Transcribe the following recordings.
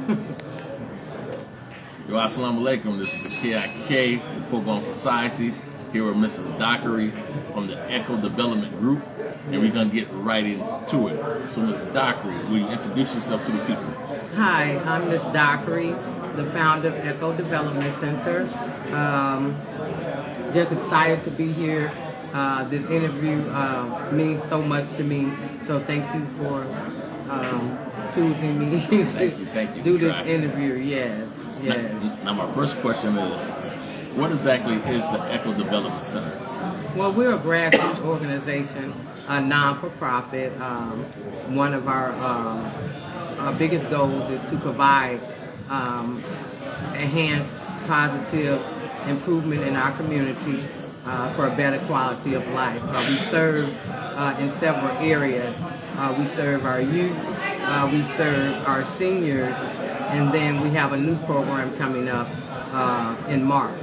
Yo, assalamu alaikum. This is the KIK, the POBUMS Society, here with Mrs. Dockery from the Echo Development Group, and we're going to get right into it. So, Mrs. Dockery, will you introduce yourself to the people? Hi, I'm Ms. Dockery, the founder of Echo Development Center. Just excited to be here. This interview means so much to me, so thank you for choosing me Thank you do this interview. Yes. Now, my first question is, what exactly is the Echo Development Center? Well, we're a grassroots organization, a non-for-profit. One of our biggest goals is to provide enhanced positive improvement in our community for a better quality of life. We serve in several areas. We serve our youth, we serve our seniors, and then we have a new program coming up in March.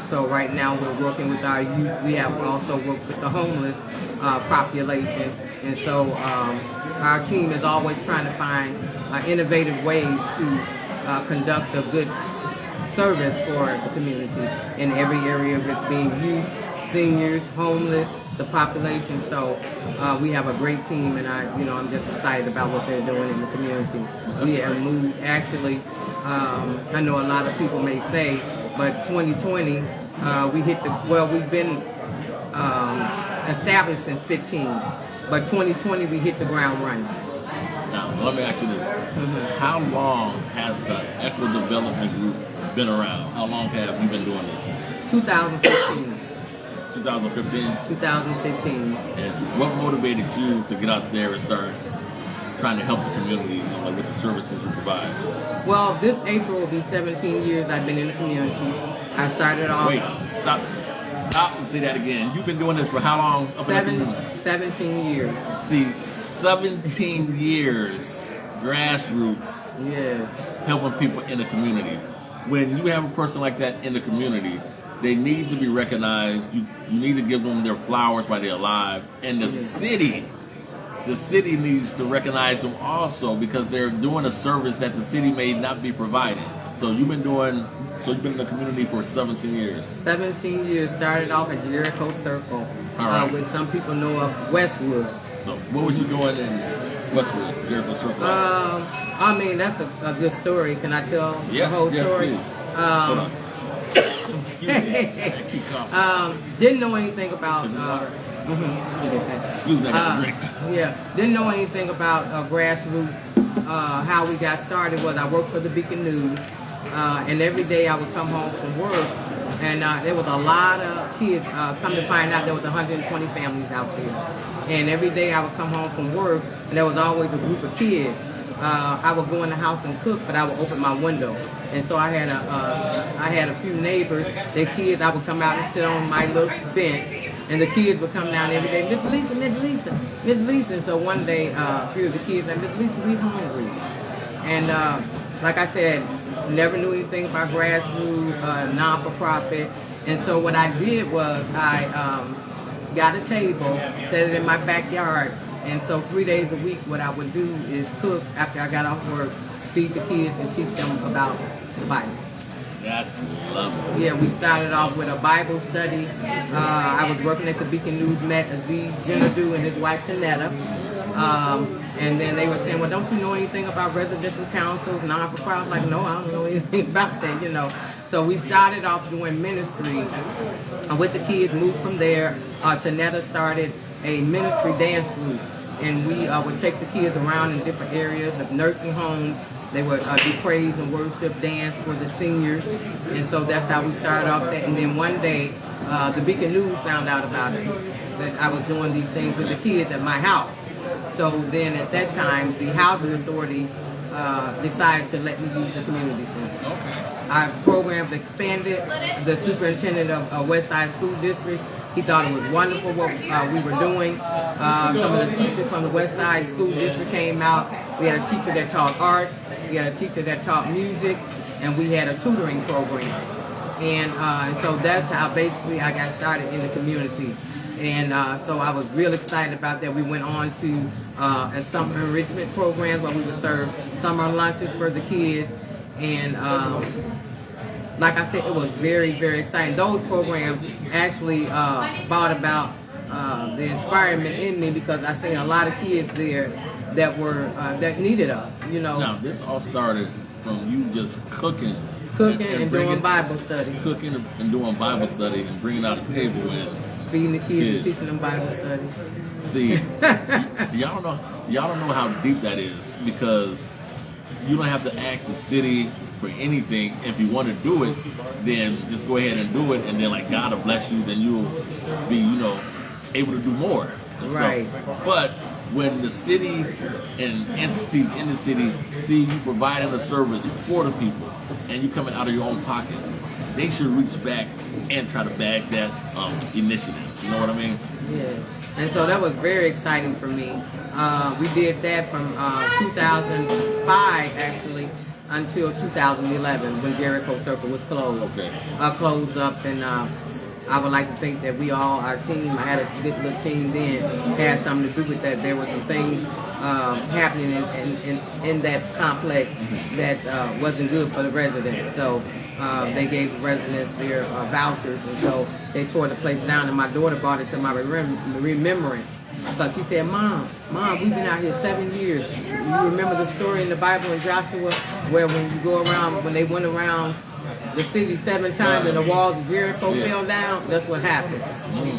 So right now we're working with our youth. We have also worked with the homeless population. And so our team is always trying to find innovative ways to conduct a good service for the community in every area of it being youth, seniors, homeless, the population. So we have a great team, and I'm just excited about what they're doing in the community. We have moved, actually, I know a lot of people may say, but 2020, we've been established since 15, but 2020 we hit the ground running. Now, let me ask you this. How long has the Echo Development Group been around? How long have you been doing this? 2015. 2015? 2015. And what motivated you to get out there and start trying to help the community with the services you provide? Well, this April will be 17 years I've been in the community. I started off... Wait, stop and say that again. You've been doing this for how long? 17 years. See, 17 years, grassroots, helping people in the community. When you have a person like that in the community, they need to be recognized. You need to give them their flowers while they're alive. And the city needs to recognize them also, because they're doing a service that the city may not be providing. So you've been in the community for 17 years. 17 years. Started off at Jericho Circle, which some people know of Westwood. So what was you doing in Westwood, Jericho Circle? That's a good story. Can I tell the whole story? Please. Hold on. Excuse me. I keep coughing. Didn't know anything about. Excuse me, I got a drink. Didn't know anything about grassroots. How we got started was I worked for the Beacon News, and every day I would come home from work, and there was a lot of kids. Come to find out, there was 120 families out there, and every day I would come home from work, and there was always a group of kids. I would go in the house and cook, but I would open my window. And so I had a few neighbors, their kids. I would come out and sit on my little bench, and the kids would come down every day, Miss Lisa. And so one day, a few of the kids said, Miss Lisa, we hungry. And like I said, never knew anything about grassroots, non-for-profit. And so what I did was I got a table, set it in my backyard. And so 3 days a week, what I would do is cook after I got off work, feed the kids and teach them about the Bible. That's lovely. Yeah, we started off with a Bible study. I was working at the Beacon News, met Aziz Jenadu and his wife Shanetta. And then they were saying, well, don't you know anything about residential councils, non-for-profit? I was like, no, I don't know anything about that, So we started off doing ministry with the kids, moved from there. Shanetta started a ministry dance group, and we would take the kids around in different areas of nursing homes. They would do praise and worship, dance for the seniors, and so that's how we started off that. And then one day, the Beacon News found out about it, that I was doing these things with the kids at my house. So then at that time, the Housing Authority decided to let me use the community center. Our programs expanded. The superintendent of Westside School District, he thought it was wonderful what we were doing. Some of the teachers from the Westside School District came out. We had a teacher that taught art. We had a teacher that taught music. And we had a tutoring program. And so that's how basically I got started in the community. And so I was real excited about that. We went on to summer enrichment programs where we would serve summer lunches for the kids. And like I said, it was very, very exciting. Those programs actually brought about the inspirement in me, because I seen a lot of kids there that were that needed us, you know. Now, this all started from you just cooking And doing Bible study. Cooking and doing Bible study and bringing out a table and feeding the kids and teaching them Bible study. See, y'all don't know how deep that is, because you don't have to ask the city for anything. If you want to do it, then just go ahead and do it, and then like God will bless you, then you'll be, you know, able to do more and right. stuff. But when the city and entities in the city see you providing a service for the people and you coming out of your own pocket, they should reach back and try to back that initiative. You know what I mean? Yeah. And so that was very exciting for me. We did that from 2005 actually until 2011 when Jericho Circle was closed. Okay. Closed up, and I would like to think that we all, our team, I had a good little team then, had something to do with that. There were some things happening in that complex that wasn't good for the residents. So they gave the residents their vouchers, and so they tore the place down, and my daughter brought it to my remembrance. Because she said, Mom, we've been out here 7 years. You remember the story in the Bible in Joshua where when you go around, when they went around the city 7 times and the walls of Jericho fell down? That's what happened.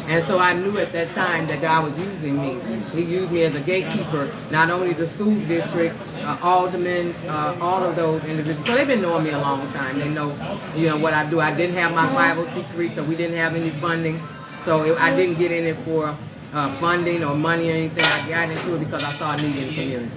And so I knew at that time that God was using me. He used me as a gatekeeper, not only the school district, aldermen, all of those individuals. So they've been knowing me a long time. They know, you know, what I do. I didn't have my 501c3, so we didn't have any funding. So I didn't get in it for funding or money or anything. I got into it because I saw a need in the community.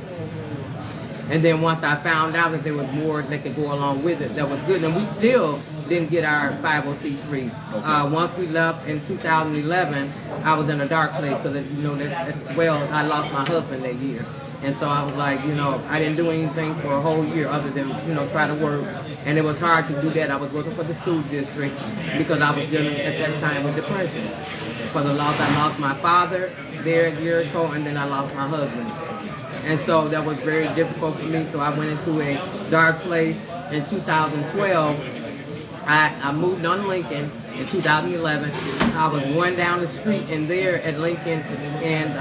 And then once I found out that there was more that could go along with it, that was good. And we still didn't get our 501c3. Okay. Once we left in 2011, I was in a dark place because, you know, I lost my husband that year. And so I was like, you know, I didn't do anything for a whole year other than, you know, try to work. And it was hard to do that. I was working for the school district because I was dealing at that time with depression. For the loss, I lost my father there at Jericho, and then I lost my husband. And so that was very difficult for me. So I went into a dark place. In 2012, I moved on Lincoln. In 2011, I was going down the street, and there at Lincoln and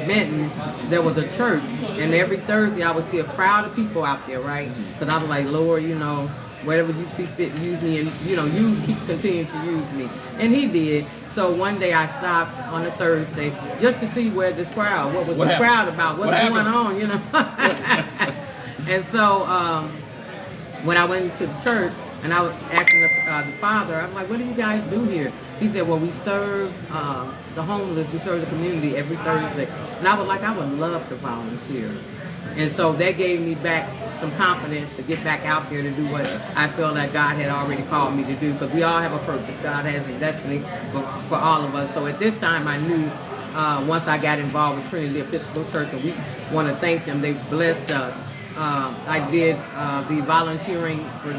Benton, there was a church. And every Thursday, I would see a crowd of people out there, right? Because I was like, Lord, you know, whatever you see fit, use me, and, you know, you keep continuing to use me. And He did. So one day I stopped on a Thursday just to see where this crowd, what the crowd about, what's going on, you know. And so when I went to the church and I was asking the father, I'm like, what do you guys do here? He said, well, we serve the homeless, we serve the community every Thursday. And I was like, I would love to volunteer. And so that gave me back some confidence to get back out there to do what I feel that God had already called me to do, because we all have a purpose. God has a destiny for all of us. So at this time I knew, once I got involved with Trinity Episcopal Church, and we want to thank them, they blessed us. I did the volunteering from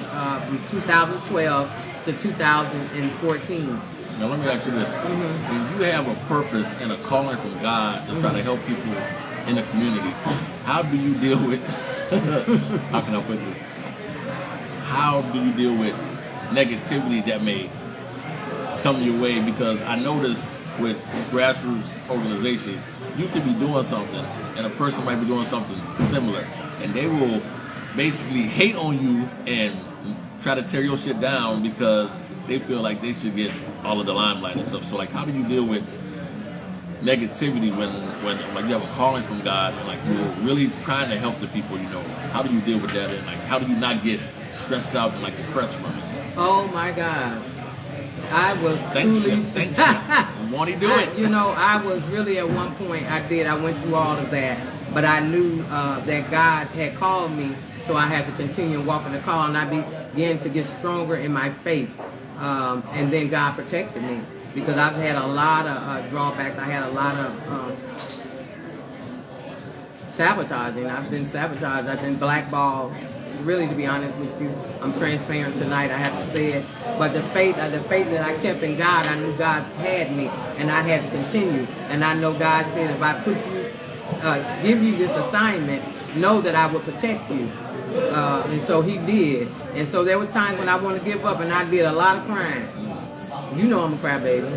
2012 to 2014. Now let me ask you this. When you have a purpose and a calling from God to try to help people in the community, how do you deal with, how can I put this? How do you deal with negativity that may come your way? Because I notice with grassroots organizations, you could be doing something and a person might be doing something similar, and they will basically hate on you and try to tear your shit down because they feel like they should get all of the limelight and stuff. So like, how do you deal with negativity when like you have a calling from God and like you're really trying to help the people, you know? How do you deal with that, and like how do you not get stressed out and like depressed from it? Oh my God, I was Thanks you. Won't he do it? You know, I was really at one point I went through all of that, but I knew that God had called me, so I had to continue walking the call, and I began to get stronger in my faith, and then God protected me. Because I've had a lot of drawbacks. I had a lot of sabotaging. I've been sabotaged. I've been blackballed really, to be honest with you, I'm transparent tonight, I have to say it. But the faith that I kept in God, I knew God had me, and I had to continue. And I know God said, if I put you, give you this assignment, know that I will protect you. And so He did. And so there was times when I want to give up, and I did a lot of crying. You know I'm a crybaby.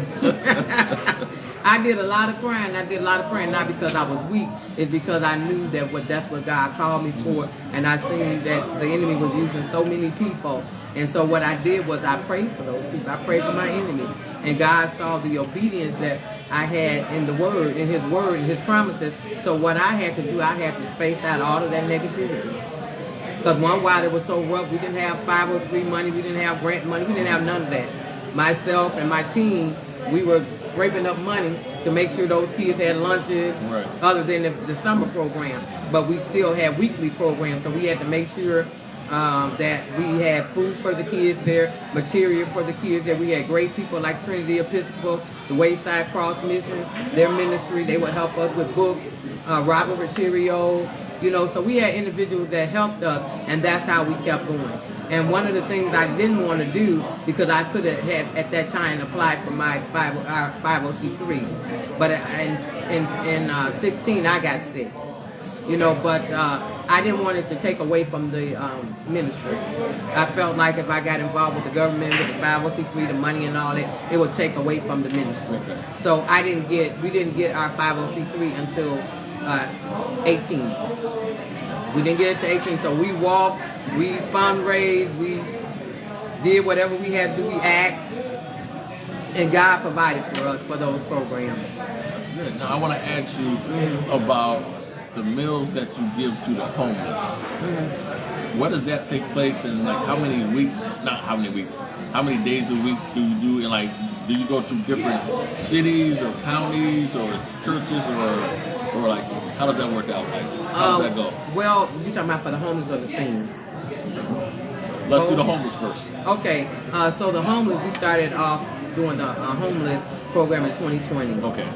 I did a lot of crying. I did a lot of praying, not because I was weak. It's because I knew that that's what God called me for, and I seen that the enemy was using so many people. And so what I did was I prayed for those people. I prayed for my enemy, and God saw the obedience that I had in the Word, in His Word, in His promises. So what I had to do, I had to space out all of that negativity. Because one while it was so rough, we didn't have 503 money, we didn't have grant money, we didn't have none of that. Myself and my team, we were scraping up money to make sure those kids had lunches, right, other than the summer program. But we still had weekly programs, so we had to make sure that we had food for the kids there, material for the kids there. We had great people like Trinity Episcopal, the Wayside Cross Mission, their ministry. They would help us with books, Robert material, you know. So we had individuals that helped us, and that's how we kept going. And one of the things I didn't want to do, because I could have had at that time applied for my 501c3, but in 16 I got sick, you know. But I didn't want it to take away from the ministry. I felt like if I got involved with the government, with the 501c3, the money and all that, it would take away from the ministry. Okay. So we didn't get our 501c3 until 18. We didn't get it to 18, so we walked, we fundraised, we did whatever we had to do, we asked, and God provided for us for those programs. That's good. Now I want to ask you about the meals that you give to the homeless. What does that take place in, like, how many weeks, not how many weeks, how many days a week do you do, and like, do you go to different cities or counties or churches or like, how does that work out? Like, how does that go? Well, you talking about for the homeless or the seniors? Let's do the homeless first. Okay, so the homeless, we started off doing the homeless program in 2020. Okay.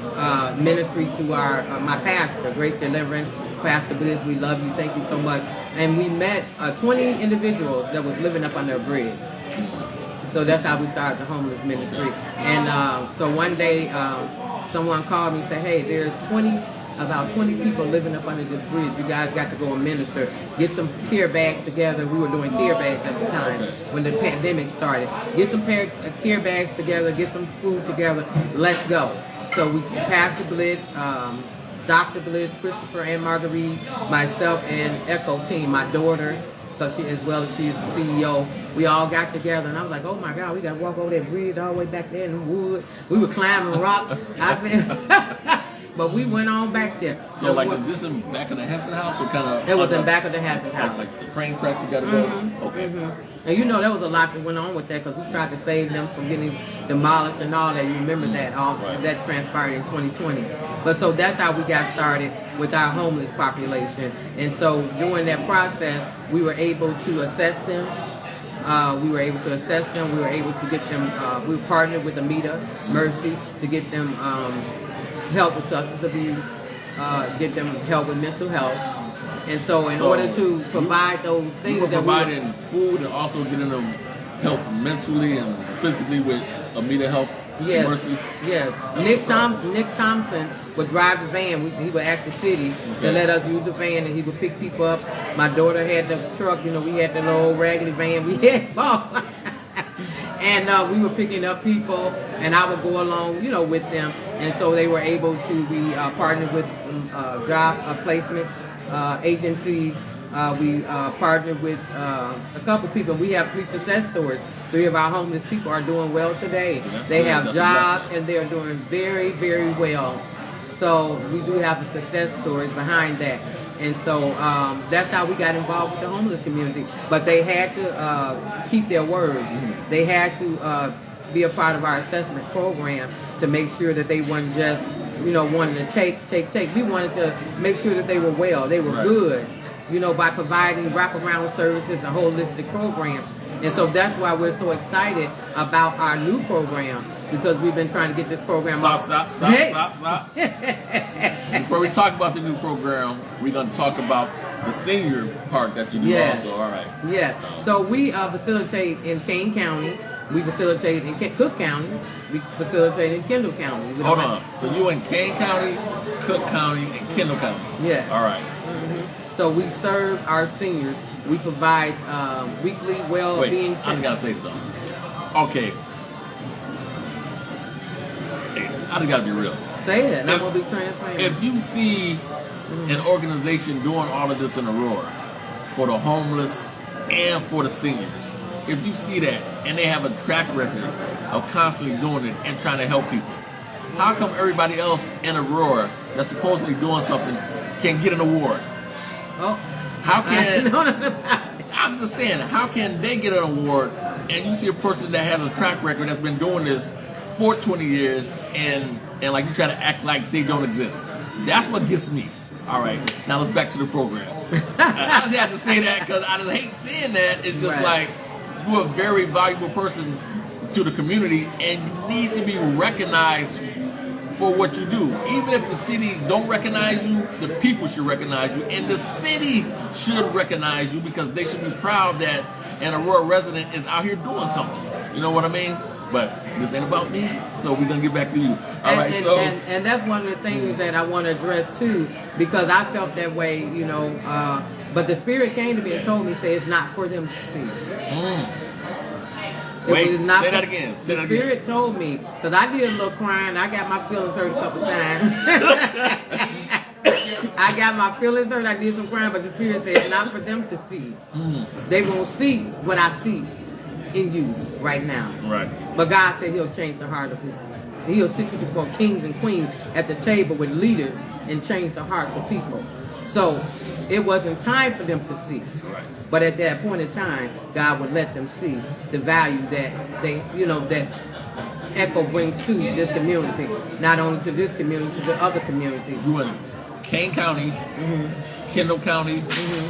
Ministry through my pastor, Grace Deliverance, Pastor Bliss, we love you, thank you so much. And we met 20 individuals that was living up under a bridge. So that's how we started the homeless ministry. And so one day, someone called me and said, hey, there's about 20 people living up under this bridge. You guys got to go and minister. Get some care bags together. We were doing care bags at the time when the pandemic started. Get some care bags together. Get some food together. Let's go. So we, Pastor Bliss, Dr. Bliss, Christopher and Marguerite, myself and Echo team, my daughter, so she, as well as she is the CEO, we all got together, and I was like, oh my God, we got to walk over that bridge all the way back there in the woods. We were climbing rocks. But we went on back there. So like, is this in back of the Hessen house or kind of? It was in back of the Hessen house. Like the train tracks you got to go? Okay. And you know, there was a lot that went on with that, because we tried to save them from getting demolished and all that. You remember that? That transpired in 2020. But so that's how we got started with our homeless population. And so during that process, we were able to assess them. We were able to get them, we partnered with Amita Mercy to get them help with substance abuse, get them help with mental health. And so in order to provide those things, you were providing food and also getting them help mentally and physically with Amita Health. Yes, Mercy. yes. Nick Thompson would drive the van. He would ask the city to let us use the van, and he would pick people up. My daughter had the truck. You know, we had the little raggedy van. We had both. And we were picking up people, and I would go along, you know, with them. And so they were able to be partnered with job placement agencies. We partnered with a couple people. We have 3 success stories. 3 of our homeless people are doing well today. They have jobs, and they're doing very, very well. So we do have the success stories behind that. And so that's how we got involved with the homeless community. But they had to keep their word. They had to be a part of our assessment program to make sure that they weren't just, you know, wanting to take. We wanted to make sure that they were well, they were good, you know, by providing wraparound services and holistic programs. And so that's why we're so excited about our new program, because we've been trying to get this program Stop. Before we talk about the new program, we're going to talk about the senior part that you do also. All right. Yeah. So we facilitate in Kane County. We facilitate in Cook County. We facilitate in Kendall County. Hold on. So you in Kane County, Cook County, and Kendall County. Yeah. All right. So we serve our seniors. We provide weekly well-being. Wait, I just gotta say something. Okay. Hey, I just gotta be real. Say it, and I'm gonna be transparent. If you see an organization doing all of this in Aurora for the homeless and for the seniors, if you see that and they have a track record of constantly doing it and trying to help people, how come everybody else in Aurora that's supposedly doing something can get an award? Oh, how can no. I'm just saying, how can they get an award and you see a person that has a track record that's been doing this for 20 years and like you try to act like they don't exist? That's what gets me. All right, now let's back to the program. I just have to say that because I just hate saying that. It's just like, you're a very valuable person to the community and you need to be recognized for what you do. Even if the city don't recognize you, the people should recognize you, and the city should recognize you because they should be proud that an Aurora resident is out here doing something. You know what I mean? But this ain't about me, so we're gonna get back to you. All right, and that's one of the things that I want to address too, because I felt that way, you know. But the Spirit came to me and told me, say it's not for them to see. Wait, say that again. Say that again. The Spirit told me, because I did a little crying. I got my feelings hurt a couple times. I got my feelings hurt. I did some crying, but the Spirit said it's not for them to see. They won't see what I see in you right now. Right. But God said He'll change the heart of His people. He'll sit you before kings and queens at the table with leaders and change the hearts of people. So it wasn't time for them to see. Right. But at that point in time, God would let them see the value that they, you know, that Echo brings to this community. Not only to this community, to the other communities. You in Kane County, Kendall County,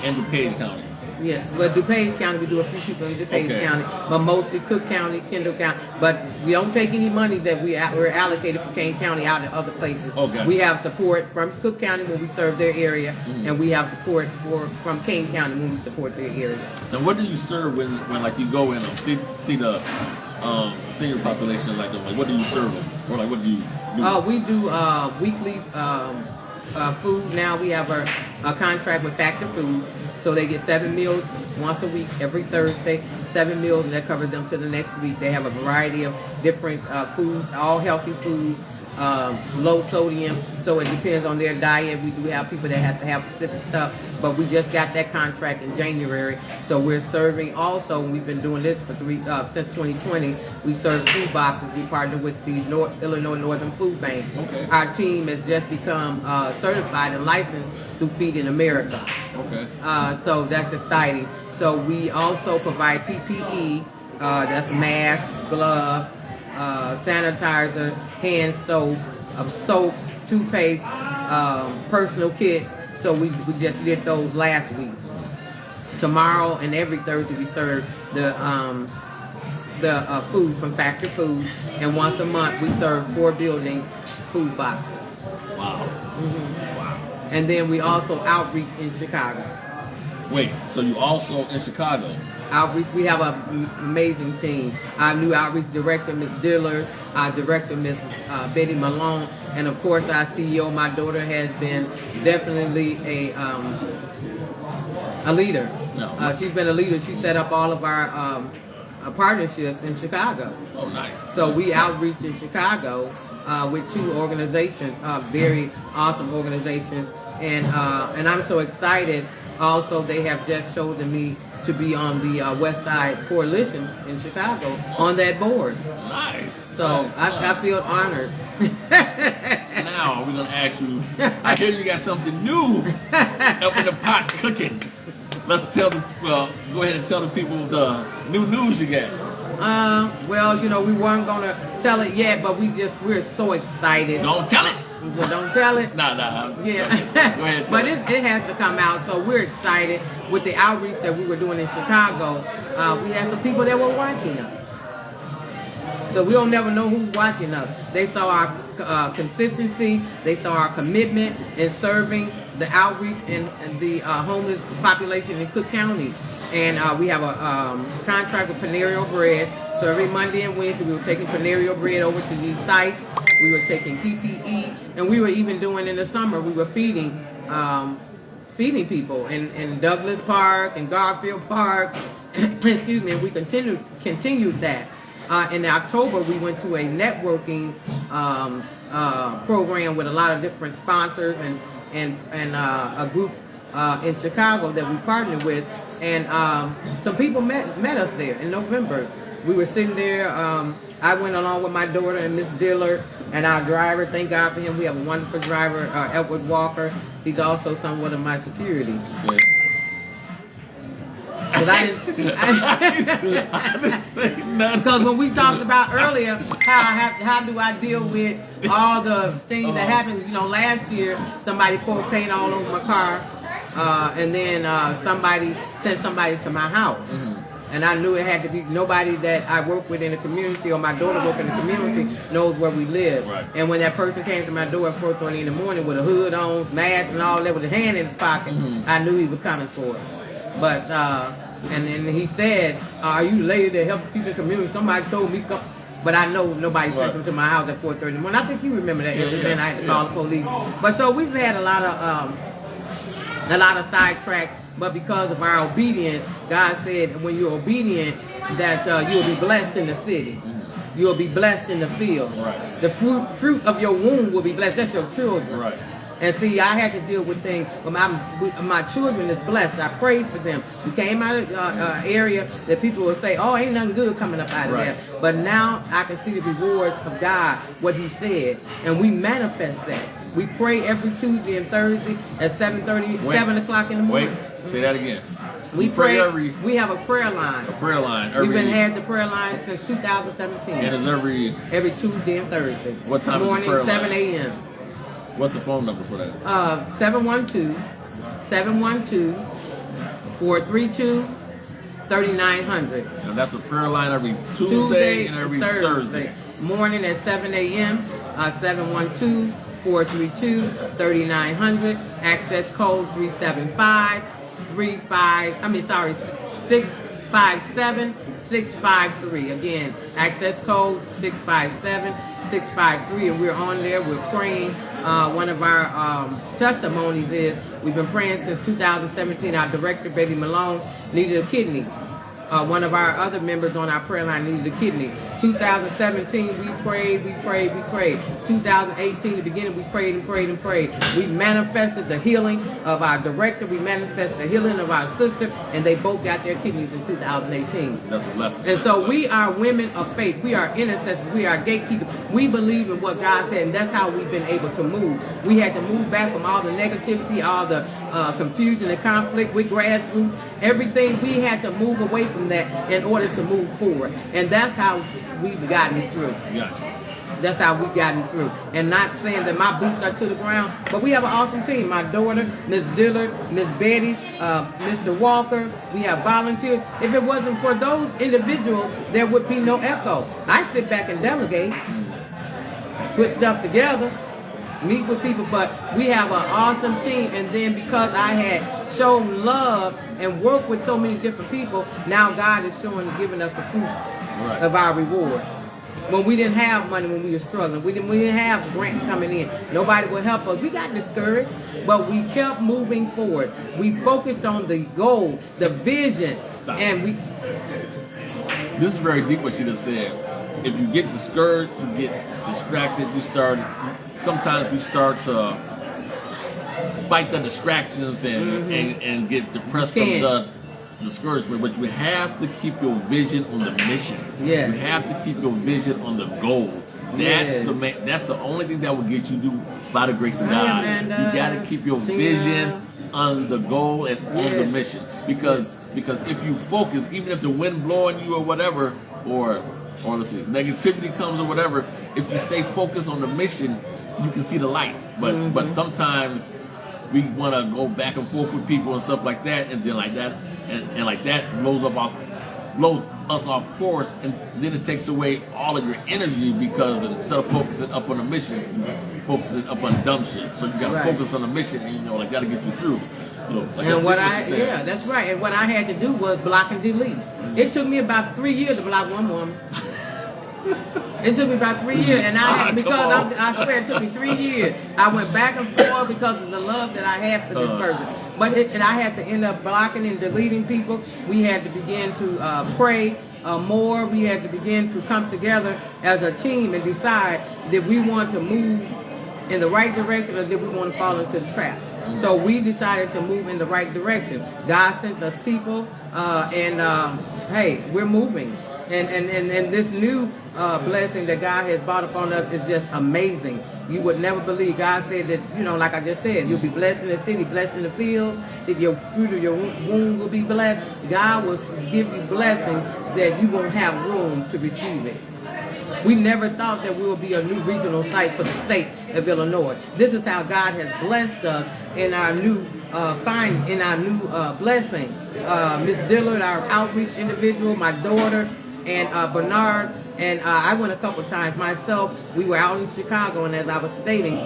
and DuPage County. Yeah, well, DuPage County, we do a few people in DuPage County, but mostly Cook County, Kendall County. But we don't take any money that we're allocated for Kane County out in other places. Okay. We have support from Cook County when we serve their area, and we have support from Kane County when we support their area. Now, what do you serve when like you go in and see the senior population like them? Like, what do you serve them, or like what do you do? We do weekly food. Now we have a contract with Factor Foods. So they get 7 meals once a week, every Thursday, 7 meals, and that covers them to the next week. They have a variety of different foods, all healthy foods, low sodium. So it depends on their diet. We do have people that have to have specific stuff, but we just got that contract in January. So we're serving also, and we've been doing this for since 2020. We serve food boxes. We partner with the Illinois Northern Food Bank. Okay. Our team has just become certified and licensed through Feeding America. Okay. So that's exciting. So we also provide PPE, that's mask, glove, sanitizer, hand soap, toothpaste, personal kit. So we just did those last week. Tomorrow and every Thursday we serve the food from Factor Foods, and once a month we serve 4 buildings food boxes. Wow. Wow. And then we also outreach in Chicago. Wait, so you also in Chicago? Outreach, we have an amazing team. Our new outreach director, Ms. Dillard, our director, Mrs. Betty Malone, and of course our CEO, my daughter, has been definitely a leader. No. She's been a leader. She set up all of our partnerships in Chicago. Oh, nice. So we outreach in Chicago with 2 organizations, very awesome organizations, and I'm so excited. Also, they have just chosen me to be on the West Side Coalition in Chicago on that board. Nice. So nice. I feel honored. Now we're gonna ask you. I hear you got something new up in the pot cooking. Let's tell them. Well, go ahead and tell the people the new news you got. Well, you know, we weren't gonna tell it yet, but we're so excited. Don't tell it. Well, don't tell it. Nah. Yeah. Go ahead. But it has to come out, so we're excited. With the outreach that we were doing in Chicago, we had some people that were watching us. So we don't never know who's watching us. They saw our consistency. They saw our commitment in serving the outreach and the homeless population in Cook County. And we have a contract with Panerio Bread. So every Monday and Wednesday, we were taking Panerio Bread over to these sites. We were taking PPE, and we were even doing in the summer, we were feeding people in Douglas Park and Garfield Park. Excuse me. And we continued that. In October, we went to a networking program with a lot of different sponsors and a group in Chicago that we partnered with. And some people met us there in November. We were sitting there. I went along with my daughter and Miss Dillard and our driver. Thank God for him. We have a wonderful driver, Edward Walker. He's also somewhat of my security. Yeah. I didn't say nothing. Because when we talked about earlier how do I deal with all the things that happened, you know, last year somebody poured paint all over my car, and then somebody sent somebody to my house. Mm-hmm. And I knew it had to be nobody that I work with in the community or my daughter work in the community knows where we live. Right. And when that person came to my door at 4:20 in the morning with a hood on, mask and all that, with a hand in his pocket, I knew he was coming for it. But and then he said, "Are you the lady that helps people in the community?" Somebody told me, but I know nobody sent them to my house at 4:30 in the morning. I think you remember that incident. I had to call the police. But so we've had a lot of sidetrack. But because of our obedience, God said, when you're obedient, that you'll be blessed in the city. You'll be blessed in the field. Right. The fruit of your womb will be blessed. That's your children. Right. And see, I had to deal with things. But my children is blessed. I prayed for them. We came out of an area that people would say, "Oh, ain't nothing good coming up out of there." But now I can see the rewards of God, what He said, and we manifest that. We pray every Tuesday and Thursday at 7:30, 7 o'clock in the morning. Wait, say that again. We pray we have a prayer line. A prayer line. We've been had the prayer line since 2017. And it's every Tuesday and Thursday. What time morning, is the prayer 7 a.m. What's the phone number for that? 712-432-3900. And that's a prayer line every Tuesday and every Thursday. Morning at 7 a.m. 712-432-3900. Access code 657-653. Again, access code 657-653. And we're on there. We're praying. One of our testimonies is we've been praying since 2017. Our director, Betty Malone, needed a kidney. One of our other members on our prayer line needed a kidney. 2017, we prayed. 2018, the beginning, we prayed. We manifested the healing of our director. We manifested the healing of our sister, and they both got their kidneys in 2018. That's a blessing. And so we are women of faith. We are intercessors. We are gatekeepers. We believe in what God said, and that's how we've been able to move. We had to move back from all the negativity, all the confusion and conflict with grassroots. Everything, we had to move away from that in order to move forward. And that's how we've gotten through. Gotcha. That's how we've gotten through. And not saying that my boots are to the ground, but we have an awesome team. My daughter, Miss Dillard, Miss Betty, Mr. Walker. We have volunteers. If it wasn't for those individuals, there would be no echo. I sit back and delegate, put stuff together, meet with people, but we have an awesome team. And then because I had shown love and worked with so many different people, now God is giving us the fruit of our reward. When we didn't have money, when we were struggling, we didn't have grant coming in, nobody would help us. We got discouraged, but we kept moving forward. We focused on the goal, the vision, and we. This is very deep what she just said. If you get discouraged, you get distracted. Sometimes we start to fight the distractions and get depressed from the discouragement. But you have to keep your vision on the mission. Yeah. You have to keep your vision on the goal. That's the only thing that will get you through by the grace of God. You got to keep your vision on the goal and on the mission. Because if you focus, even if the wind blowing you or whatever, or let's see, negativity comes or whatever, if you stay focused on the mission, you can see the light. But sometimes we want to go back and forth with people and stuff like that, and then like that, and like that blows up blows us off course, and then it takes away all of your energy because instead of focusing up on the mission, you focusing up on dumb shit. So you got to focus on the mission, and like got to get you through. Like and that's right. And what I had to do was block and delete. It took me about 3 years to block one woman. It took me about 3 years, and I swear it took me 3 years. I went back and forth because of the love that I had for this person. But and I had to end up blocking and deleting people. We had to begin to pray more. We had to begin to come together as a team and decide that we want to move in the right direction or that we want to fall into the trap. So we decided to move in the right direction. God sent us people, and hey, we're moving. And this new blessing that God has brought upon us is just amazing. You would never believe. God said that, like I just said, you'll be blessed in the city, blessed in the field, that your fruit of your womb will be blessed. God will give you blessings that you won't have room to receive it. We never thought that we would be a new regional site for the state of Illinois. This is how God has blessed us in our new blessing. Miss Dillard, our outreach individual, my daughter, and Bernard, and I went a couple times myself. We were out in Chicago, and as I was stating,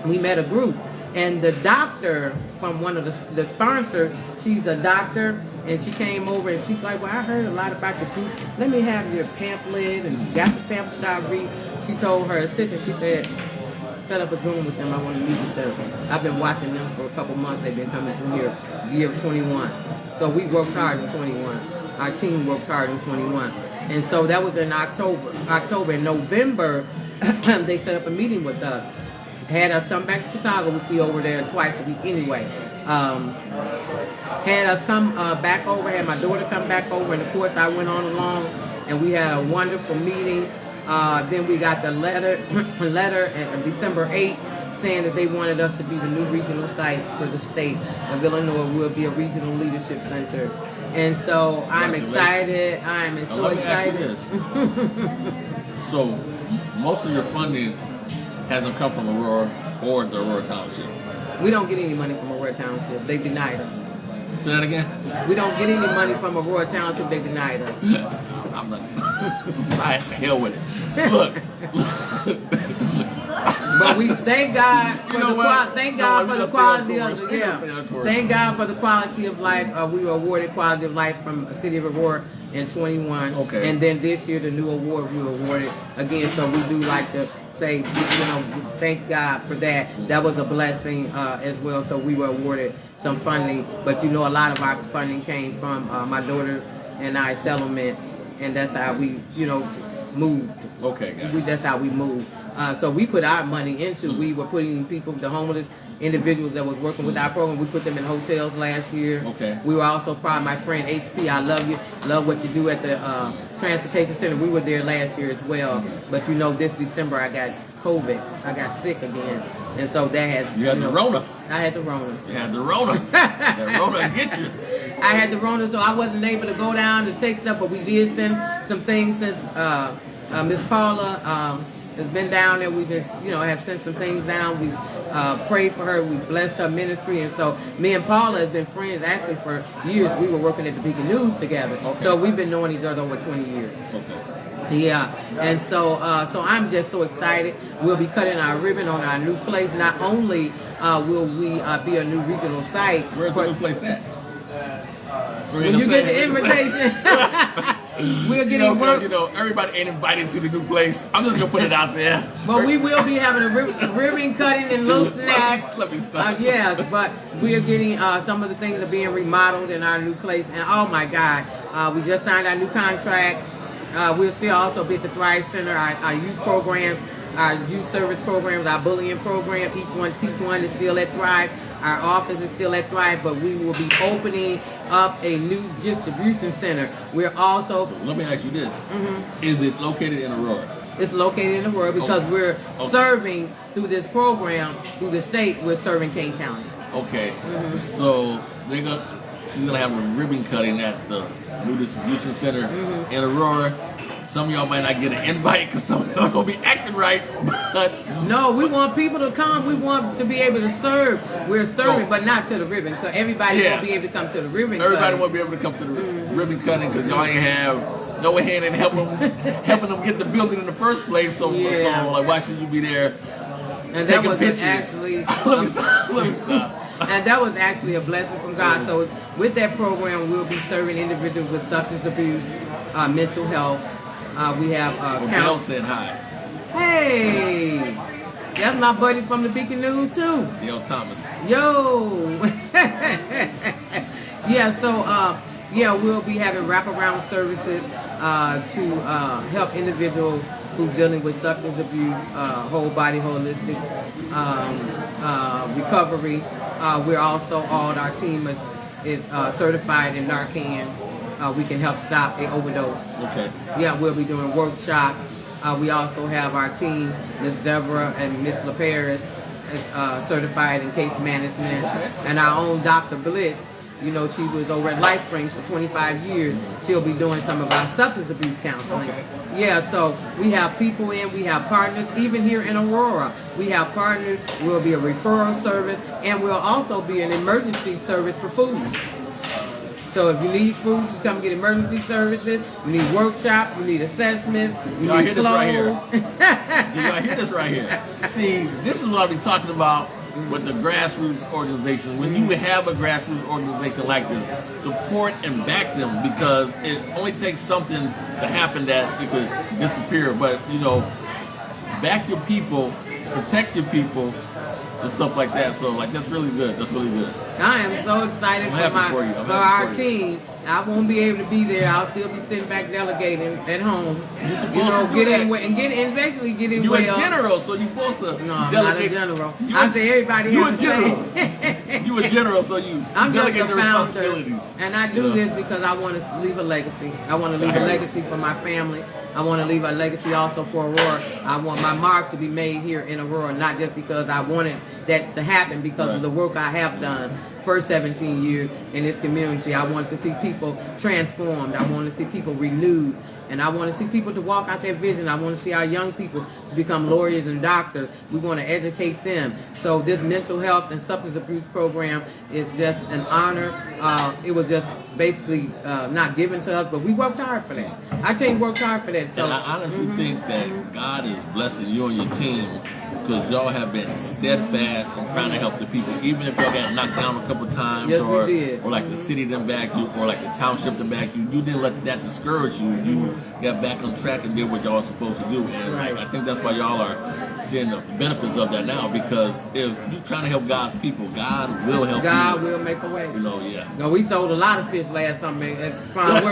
we met a group. And the doctor from one of the sponsors, she's a doctor, and she came over and she's like, well, I heard a lot about the group. Let me have your pamphlet. And she got the pamphlet I read. She told her assistant, she said, set up a Zoom with them. I want to meet with them. I've been watching them for a couple months. They've been coming through here, year 21. So we worked hard in 21. Our team worked hard in 21. And so that was in October. In November, they set up a meeting with us. Had us come back to Chicago. We'd be over there twice a week anyway. Had us come back over. Had my daughter come back over. And of course, I went on along. And we had a wonderful meeting. Then we got the letter on December 8th saying that they wanted us to be the new regional site for the state of Illinois. We'll be a regional leadership center. And so I'm excited. I'm so excited. Let me ask you this. So most of your funding hasn't come from Aurora or the Aurora Township. We don't get any money from Aurora Township. They denied us. Say that again? We don't get any money from Aurora Township. They denied us. I'm not. I hell with it. Look. But we thank God for the quality. Thank God for the quality of Thank God for the quality of life. We were awarded quality of life from the city of Aurora in 21. Okay. And then this year the new award we were awarded again. So we do like to say, thank God for that. That was a blessing as well. So we were awarded some funding, but a lot of our funding came from my daughter and I settlement, and that's how we, moved. Okay, That's how we moved. So we put our money into. We were putting people, the homeless individuals that was working with our program. We put them in hotels last year. Okay. We were also proud. My friend HP, I love you. Love what you do at the transportation center. We were there last year as well. But this December I got COVID. I got sick again, and so that has. You had the Rona. I had the Rona. You had the Rona. The Rona get you. I had the Rona, so I wasn't able to go down to take stuff, but we did send some things since Miss Paula has been down there. We've been, have sent some things down. We prayed for her. We blessed her ministry, and so me and Paula have been friends actually for years. We were working at the Beacon News together, so we've been knowing each other over 20 years. Okay. Yeah, and so I'm just so excited. We'll be cutting our ribbon on our new place. Not only will we be a new regional site. Where's the new place at? When you get the invitation, we're getting work. Everybody ain't invited to the new place. I'm just gonna put it out there. But we will be having a ribbon cutting and little snacks. Let me stop. Yes, but we are getting some of the things are being remodeled in our new place. And oh my God, we just signed our new contract. We'll still also be at the Thrive Center, our youth program, our youth service programs, our bullying program. Each one is still at Thrive. Our office is still at Thrive, but we will be opening up a new distribution center. We're also... So let me ask you this. Is it located in Aurora? It's located in Aurora because we're serving through this program, through the state, we're serving Kane County. Okay. So she's going to have a ribbon cutting at the new distribution center in Aurora. Some of y'all might not get an invite because some of y'all don't be acting right. But no, we want people to come. We want to be able to serve. We're serving, but not to the ribbon. Cause everybody won't be able to come to the ribbon. Everybody won't be able to come to the ribbon cutting because y'all ain't have no hand in helping them get the building in the first place. So like, why should you be there? And that was pictures? Actually. Let me stop. And that was actually a blessing from God. So with that program, we'll be serving individuals with substance abuse, mental health. We have Bill said hi. Hey, that's my buddy from the Beacon News too. Yo, Thomas. Yo. Yeah. So we'll be having wraparound services to help individuals who's dealing with substance abuse, whole body holistic recovery. We're also our team is certified in Narcan. We can help stop an overdose. Okay. Yeah, we'll be doing workshops. We also have our team, Ms. Deborah and Ms. LaParis, is certified in case management, and our own Dr. Blitz. You know, she was over at Life Springs for 25 years. She'll be doing some of our substance abuse counseling. Okay. Yeah, so we have people in, we have partners, even here in Aurora. We have partners, we'll be a referral service, and we'll also be an emergency service for food. So if you need food, you come get emergency services. You need workshops, you need assessments, you need this right here? clothes. Do y'all hear this right here? See, this is what I'll be talking about with the grassroots organization. When you have a grassroots organization like this, support and back them, because it only takes something to happen that it could disappear. But, you know, back your people, protect your people, and stuff like that. So, like, that's really good. That's really good. I am so excited for our team. I won't be able to be there. I'll still be sitting back delegating at home. You know, eventually get in. You a general, so you're supposed to. No, I'm delegate. not a general. I say everybody has a general. You a general, so you I'm delegate just a the founder, responsibilities. and I do this because I want to leave a legacy. I want to leave a legacy for my family. I want to leave a legacy also for Aurora. I want my mark to be made here in Aurora, not just because I wanted that to happen because of the work I have done for 17 years in this community. I want to see people transformed. I want to see people renewed. And I want to see people to walk out their vision. I want to see our young people become lawyers and doctors. We want to educate them. So this mental health and substance abuse program is just an honor. It was just basically not given to us, but we worked hard for that. Our team worked hard for that. So and I honestly think that God is blessing you and your team, because y'all have been steadfast in trying to help the people, even if y'all got knocked down a couple of times, yes, or like the city didn't back you, or like the township didn't back you. You didn't let that discourage you. You got back on track and did what y'all were supposed to do. And I think that's why y'all are seeing the benefits of that now, because if you're trying to help God's people, God will help you. God will make a way. You know, No, we sold a lot of fish last summer at Farm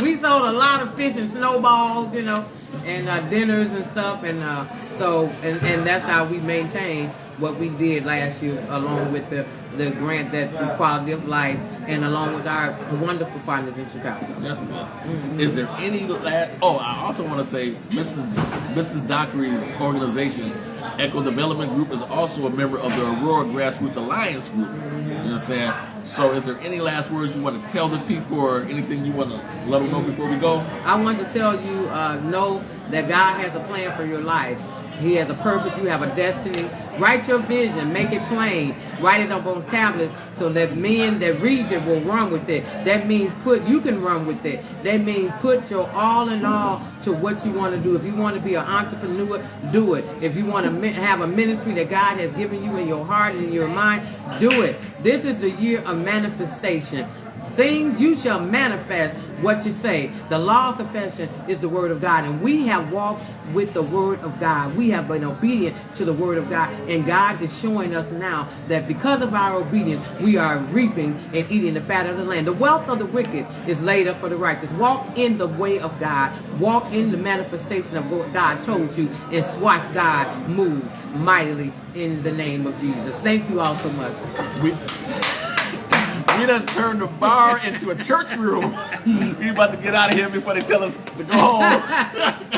We sold a lot of fish and snowballs, you know, and dinners and stuff, and and that's how we maintained what we did last year, along with the grant that the Quality of Life, and along with our wonderful partners in Chicago. Yes, ma'am. Is there any last? Oh, I also want to say, Mrs. Dockery's organization, Echo Development Group, is also a member of the Aurora Grassroots Alliance Group. You know what I'm saying? So is there any last words you want to tell the people, or anything you want to let them know before we go? I want to tell you, know that God has a plan for your life. He has a purpose. You have a destiny. Write your vision. Make it plain. Write it up on tablets so that men that read it will run with it. That means you can run with it. That means put your all in all to what you want to do. If you want to be an entrepreneur, do it. If you want to have a ministry that God has given you in your heart and in your mind, do it. This is the year of manifestation. Things you shall manifest what you say. The law of confession is the word of God, and we have walked with the word of God. We have been obedient to the word of God, and God is showing us now that because of our obedience, we are reaping and eating the fat of the land. The wealth of the wicked is laid up for the righteous. Walk in the way of God. Walk in the manifestation of what God told you, and watch God move mightily in the name of Jesus. Thank you all so much. We done turned the bar into a church room. We about to get out of here before they tell us to go home.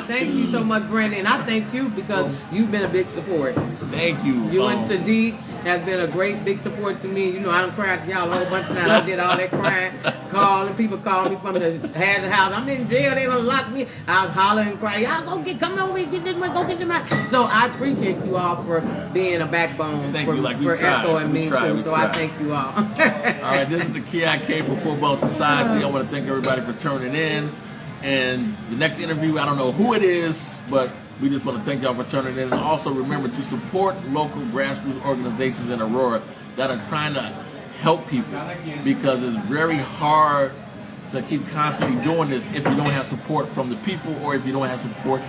Thank you so much, Brandon. And I thank you because you've been a big support. Thank you. You and Sadiq has been a great big support to me. You know, I done cried to y'all a whole bunch of times. I did all that crying, calling. People called me from the hazard house. I'm in jail. They done locked me. I was hollering and crying. Y'all come over here, get this money, go get this money. So I appreciate you all for being a backbone for Echo and me too. So I thank you all. All right, this is the KIK for Football Society. I want to thank everybody for turning in. And the next interview, I don't know who it is, but we just want to thank y'all for turning in. And also remember to support local grassroots organizations in Aurora that are trying to help people, because it's very hard to keep constantly doing this if you don't have support from the people or if you don't have support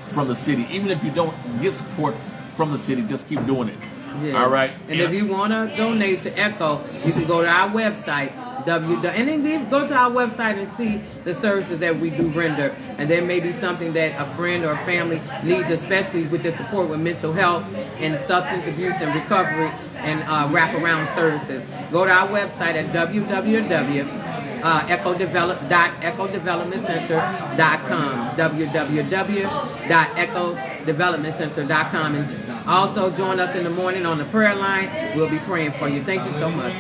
from the city. Even if you don't get support from the city, just keep doing it. Yeah. All right. And if you want to donate to Echo, you can go to our website, and then go to our website and see the services that we do render. And there may be something that a friend or a family needs, especially with the support with mental health and substance abuse and recovery and wraparound services. Go to our website at www.echodevelopmentcenter.com, www.echodevelopmentcenter.com. And also join us in the morning on the prayer line. We'll be praying for you. Thank you so much.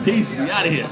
Peace. We out of here.